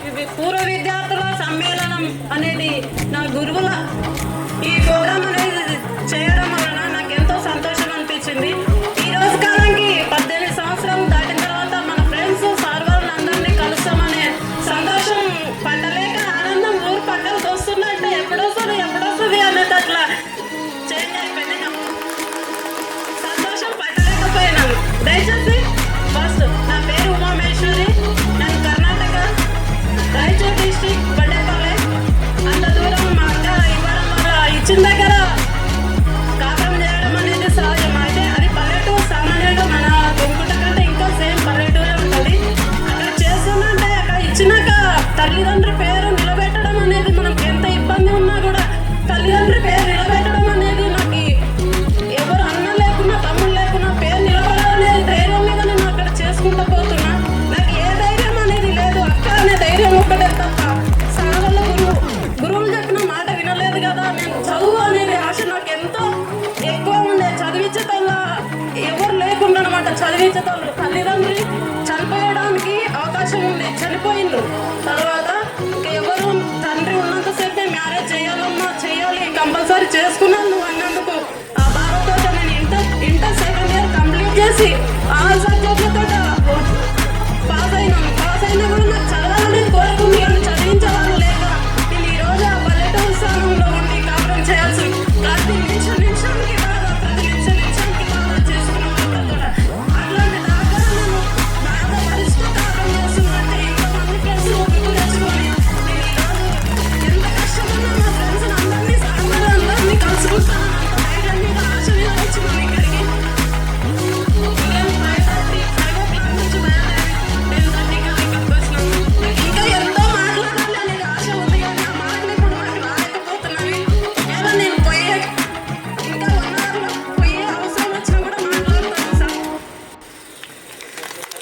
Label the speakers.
Speaker 1: ఇది పూర్వ విద్యార్థుల సమ్మేళనం అనేది నా గురువుల ఈ ప్రోగ్రామ్ అనేది చేయడం వలన నాకు ఎంతో సంతోషం అనిపించింది. ఈ రోజు కాలానికి 18 సంవత్సరాలు దాటిన తర్వాత మన ఫ్రెండ్స్ సార్ వాళ్ళని అందరినీ కలుస్తామనే సంతోషం పట్టలేక ఆనందం ఊరు పక్కలకు వస్తుందంటే ఎప్పుడొస్తుంది అనేది అట్లా చేంజ్ అయిపోయింది. సంతోషం పట్టలేకపోయినాను. దయచేసి ఫస్ట్ నా పేరు ఉమామేశ్వరి. నేను కర్ణాటక రాయచూర్ డిస్ట్రిక్ట్ బడ్డేపల్లె. అంత దూరం మా అక్క ఇవ్వడం వల్ల ఇచ్చిన దగ్గర కాపురం చేయడం అనేది సహజం. అయితే అది పల్లెటూరు. సామాన్యంగా మన తుంకుట కంటే ఇంకా సేమ్ పల్లెటూరే ఉంటుంది. అక్కడ చేస్తుందంటే అక్కడ ఇచ్చినాక తల్లిదండ్రుల పేరు నిలబెట్టడం అనేది మనకి ఎంత ఇబ్బంది ఉన్నా కూడా తల్లిదండ్రుల పేరు నిలబెట్టడం అనేది నాకు ఎవరు అన్న లేకున్నా తమ్ముడు లేకున్నా పేరు నిలబడాలనేది ధైర్యం మీద నేను అక్కడ చేసుకుంటూ పోతున్నా. నాకు ఏ ధైర్యం అనేది లేదు. అక్క అనే ధైర్యం ఒక్కటే తప్ప సాగల గురువులు చెప్పిన మాట వినలేదు కదా. నేను చదువు అనేది ఆశ నాకు ఎంతో ఎక్కువ ఉండే. చదివించేతల్లా ఎవరు లేకుండా అనమాట. చదివించేతల్లు తల్లిదండ్రులు చనిపోయడానికి అవకాశం ఉంది. చనిపోయిండ్రు తర్వాత ఇంకా ఎవరు తండ్రి ఉన్నంతసేపే మ్యారేజ్ చేయాలమ్మా చేయాలి కంపల్సరీ చేసుకున్నాను నువ్వు అన్నందుకు ఆ బాధతో నేను ఇంటర్ సెకండ్ ఇయర్ కంప్లీట్ చేసి ఆల్ సబ్జెక్ట్